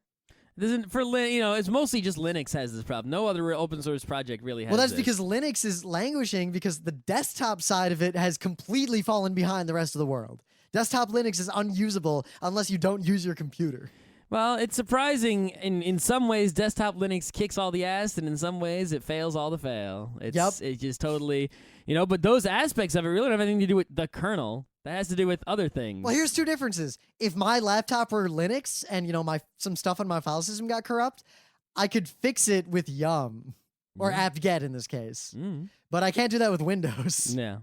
It's mostly just Linux has this problem. No other open source project really has. Well, that's this. because Linux is languishing because the desktop side of it has completely fallen behind the rest of the world. Desktop Linux is unusable unless you don't use your computer. Well, it's surprising. In some ways, desktop Linux kicks all the ass, and in some ways, it fails all the fail. It's just totally, but those aspects of it really don't have anything to do with the kernel. That has to do with other things. Well, here's two differences. If my laptop were Linux and, some stuff on my file system got corrupt, I could fix it with Yum or apt-get in this case. But I can't do that with Windows. Yeah.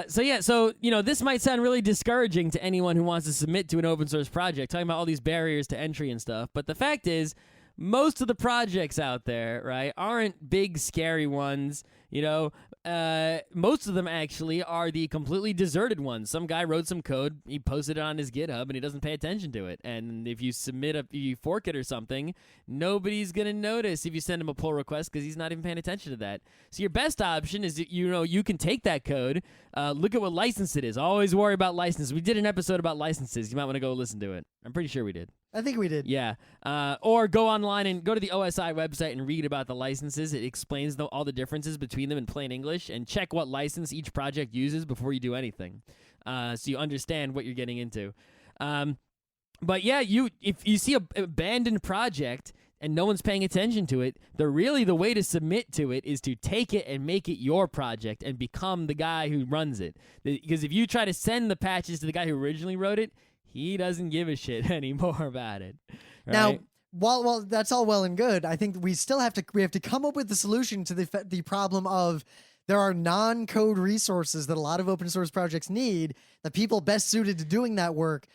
So this might sound really discouraging to anyone who wants to submit to an open source project, talking about all these barriers to entry and stuff. But the fact is, most of the projects out there, right, aren't big, scary ones. Most of them actually are the completely deserted ones. Some guy wrote some code, he posted it on his GitHub, and he doesn't pay attention to it. And if you you fork it or something, nobody's gonna notice if you send him a pull request because he's not even paying attention to that. So your best option is you can take that code, look at what license it is. Always worry about licenses. We did an episode about licenses. You might want to go listen to it. I'm pretty sure we did. I think we did. Yeah. Or go online and go to the OSI website and read about the licenses. It explains all the differences between them in plain English, and check what license each project uses before you do anything, so you understand what you're getting into. But yeah, if you see a abandoned project and no one's paying attention to it, the way to submit to it is to take it and make it your project and become the guy who runs it. Because if you try to send the patches to the guy who originally wrote it, he doesn't give a shit anymore about it. Right? Now, while that's all well and good, I think we have to come up with the solution to the problem of there are non-code resources that a lot of open source projects need. The people best suited to doing that work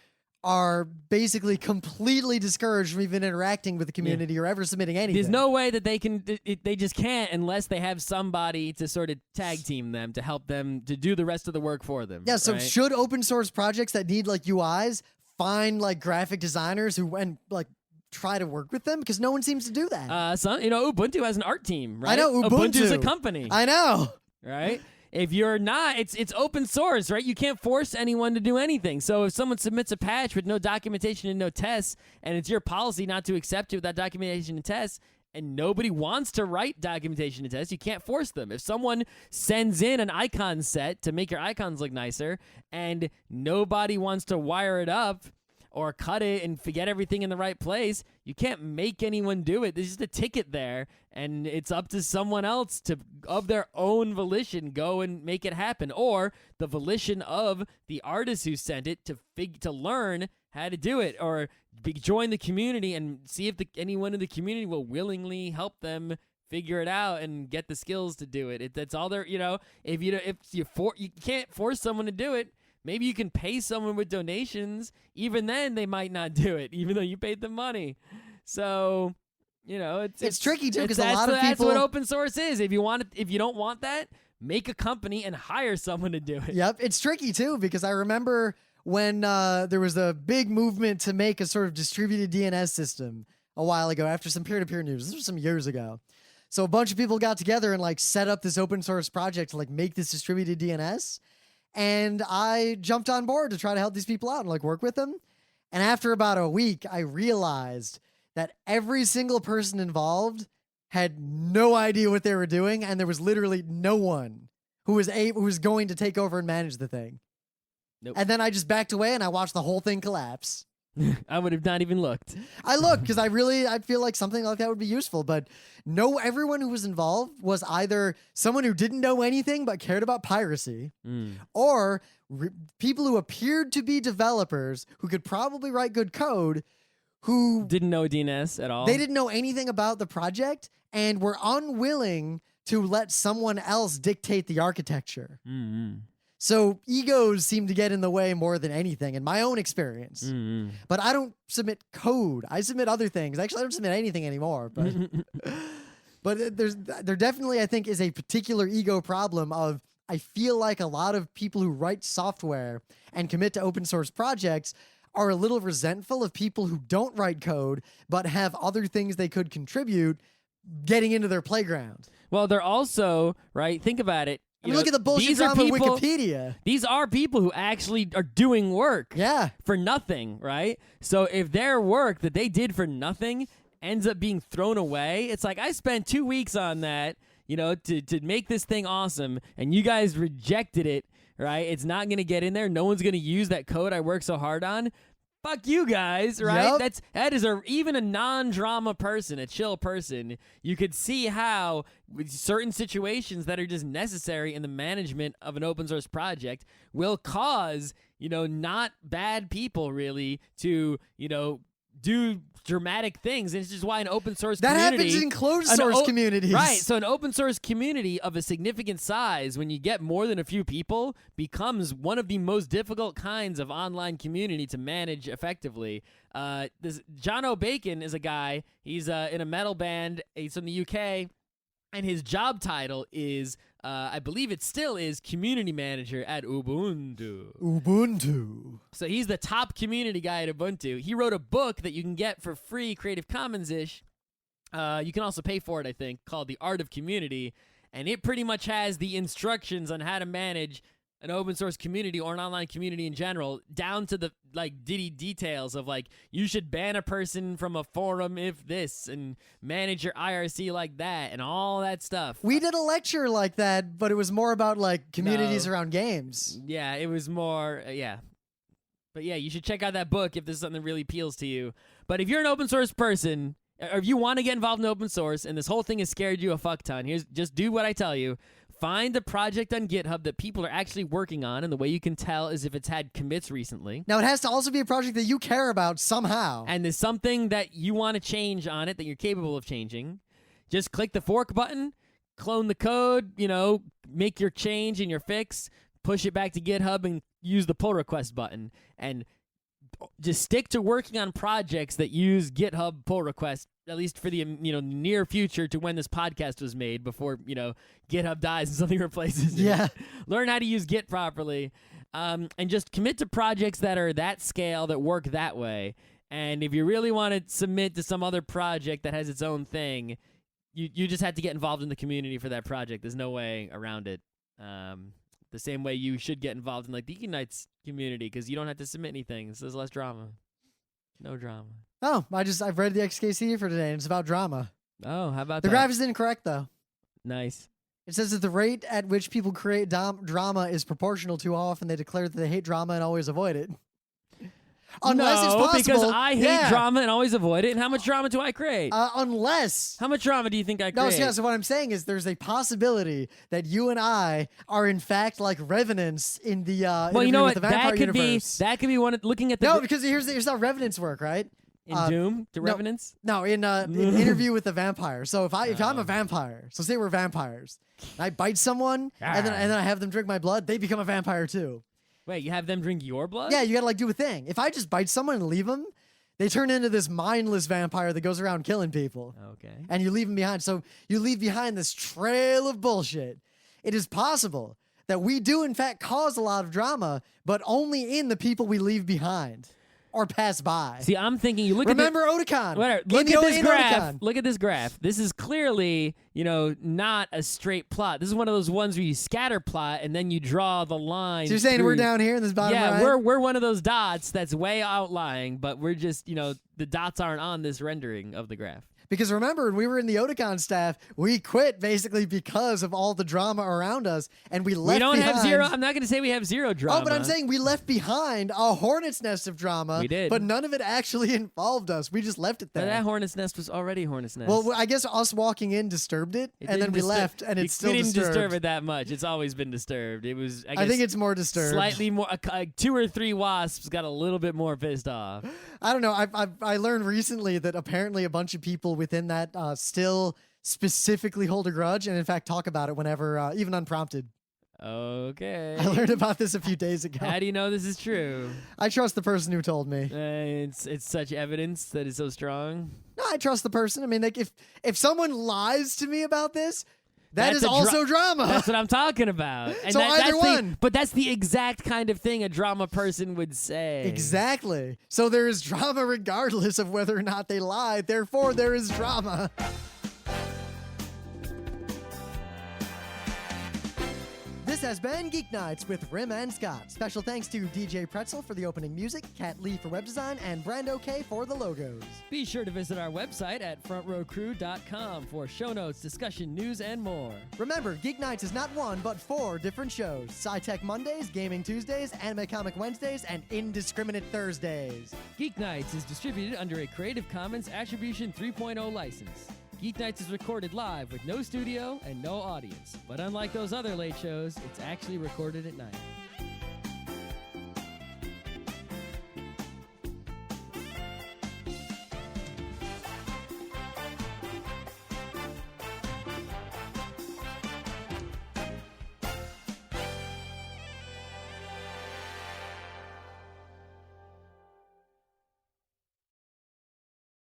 are basically completely discouraged from even interacting with the community or ever submitting anything. There's no way that they just can't unless they have somebody to sort of tag team them to help them to do the rest of the work for them. Yeah, so right? should open source projects that need like UIs find like graphic designers who and like try to work with them? Because no one seems to do that. Ubuntu has an art team, right? I know, Ubuntu's a company. I know. Right? If you're not, it's open source, right? You can't force anyone to do anything. So if someone submits a patch with no documentation and no tests, and it's your policy not to accept it without documentation and tests, and nobody wants to write documentation and tests, you can't force them. If someone sends in an icon set to make your icons look nicer, and nobody wants to wire it up or cut it and forget everything in the right place, you can't make anyone do it. There's just a ticket there, and it's up to someone else to, of their own volition, go and make it happen, or the volition of the artist who sent it to learn how to do it, or join the community and see if anyone in the community will willingly help them figure it out and get the skills to do it. That's all they're, if you can't force someone to do it. Maybe you can pay someone with donations. Even then, they might not do it, even though you paid them money. So, it's tricky too, because a lot of people. That's what open source is. If you don't want that, make a company and hire someone to do it. Yep, it's tricky too, because I remember when there was a big movement to make a sort of distributed DNS system a while ago after some peer-to-peer news. This was some years ago. So a bunch of people got together and like set up this open source project to like make this distributed DNS. And I jumped on board to try to help these people out and like work with them. And after about a week, I realized that every single person involved had no idea what they were doing, and there was literally no one who was going to take over and manage the thing. Nope. And then I just backed away and I watched the whole thing collapse. I would have not even looked. I looked because I feel like something like that would be useful, but no, everyone who was involved was either someone who didn't know anything but cared about piracy, or people who appeared to be developers who could probably write good code, who didn't know DNS at all. They didn't know anything about the project and were unwilling to let someone else dictate the architecture. Mm-hmm. So egos seem to get in the way more than anything in my own experience. Mm-hmm. But I don't submit code. I submit other things. Actually, I don't submit anything anymore. But but there definitely, I think, is a particular ego problem of I feel like a lot of people who write software and commit to open source projects are a little resentful of people who don't write code but have other things they could contribute getting into their playground. Well, they're also, right, think about it. Look at the bullshit drama of Wikipedia. These are people who actually are doing work for nothing, right? So if their work that they did for nothing ends up being thrown away, it's like I spent 2 weeks on that, to make this thing awesome, and you guys rejected it, right? It's not going to get in there. No one's going to use that code I worked so hard on. Fuck you guys, right? Yep. That is even a non-drama person, a chill person. You could see how with certain situations that are just necessary in the management of an open source project will cause, not bad people really to, do dramatic things. And it's just why an open source that community... happens in closed source communities. Right. So an open source community of a significant size, when you get more than a few people, becomes one of the most difficult kinds of online community to manage effectively. John O'Bacon is a guy. He's in a metal band. He's from the UK. And his job title is, I believe it still is, community manager at Ubuntu. Ubuntu. So he's the top community guy at Ubuntu. He wrote a book that you can get for free, Creative Commons-ish. You can also pay for it, I think, called The Art of Community. And it pretty much has the instructions on how to manage an open source community or an online community in general, down to the like details of like you should ban a person from a forum if this and manage your IRC like that and all that stuff. We did a lecture like that, but it was more about like communities around games. Yeah, it was more yeah. But yeah, you should check out that book if this is something that really appeals to you. But if you're an open source person, or if you want to get involved in open source and this whole thing has scared you a fuck ton, just do what I tell you. Find a project on GitHub that people are actually working on, and the way you can tell is if it's had commits recently. Now, it has to also be a project that you care about somehow. And there's something that you want to change on it that you're capable of changing. Just click the fork button, clone the code, make your change and your fix, push it back to GitHub, and use the pull request button. And just stick to working on projects that use GitHub pull request, at least for the near future to when this podcast was made, before GitHub dies and something replaces it. Yeah. Learn how to use Git properly, and just commit to projects that are that scale, that work that way. And if you really want to submit to some other project that has its own thing, you just have to get involved in the community for that project. There's no way around it. The same way you should get involved in like the Geeknights community, because you don't have to submit anything, so there's less drama. No drama. Oh, I've read the XKC for today, and it's about drama. Oh, how about the that? graph is incorrect, though. Nice. It says that the rate at which people create drama is proportional to how often they declare that they hate drama and always avoid it. Unless it's possible. Because I hate drama and always avoid it. And how much drama do I create? Unless. How much drama do you think I create? No, so what I'm saying is there's a possibility that you and I are in fact like revenants in the interview with the vampire universe. That could be one of, looking at the... No, because here's how revenants work, right? In Doom, the revenants? No, in interview with the vampire. So if I'm a vampire, so say we're vampires, and I bite someone, and then I have them drink my blood, they become a vampire too. Wait, you have them drink your blood? Yeah, you gotta like do a thing. If I just bite someone and leave them, they turn into this mindless vampire that goes around killing people. Okay. And you leave them behind. So you leave behind this trail of bullshit. It is possible that we do in fact cause a lot of drama, but only in the people we leave behind or pass by. See, I'm thinking you look Remember Otakon. Look at this graph. Otakon. Look at this graph. This is clearly, not a straight plot. This is one of those ones where you scatter plot and then you draw the line. So you're saying we're down here in this bottom right? Yeah, we're one of those dots that's way outlying, but we're just, the dots aren't on this rendering of the graph. Because remember, when we were in the Otakon staff, we quit basically because of all the drama around us, and we left behind... have zero... I'm not going to say we have zero drama. Oh, but I'm saying we left behind a hornet's nest of drama. We did. But none of it actually involved us. We just left it there. But that hornet's nest was already a hornet's nest. Well, I guess us walking in disturbed it, and then we left, and it's still disturbed. We didn't disturb it that much. It's always been disturbed. It was, I think it's more disturbed. Slightly more... 2 or 3 wasps got a little bit more pissed off. I don't know. I learned recently that apparently a bunch of people within that still specifically hold a grudge and in fact talk about it whenever, even unprompted. Okay. I learned about this a few days ago. How do you know this is true? I trust the person who told me. It's such evidence that is so strong. No, I trust the person. I mean, like if someone lies to me about this, that's also drama. That's what I'm talking about. And so either one. But that's the exact kind of thing a drama person would say. Exactly. So there is drama regardless of whether or not they lied. Therefore, there is drama. This has been Geeknights with Rim and Scott. Special thanks to DJ Pretzel for the opening music, Kat Lee for web design, and Brando K for the logos. Be sure to visit our website at frontrowcrew.com for show notes, discussion, news, and more. Remember, Geeknights is not 1, but 4 different shows. Sci-Tech Mondays, Gaming Tuesdays, Anime Comic Wednesdays, and Indiscriminate Thursdays. Geeknights is distributed under a Creative Commons Attribution 3.0 license. Geeknights is recorded live with no studio and no audience. But unlike those other late shows, it's actually recorded at night.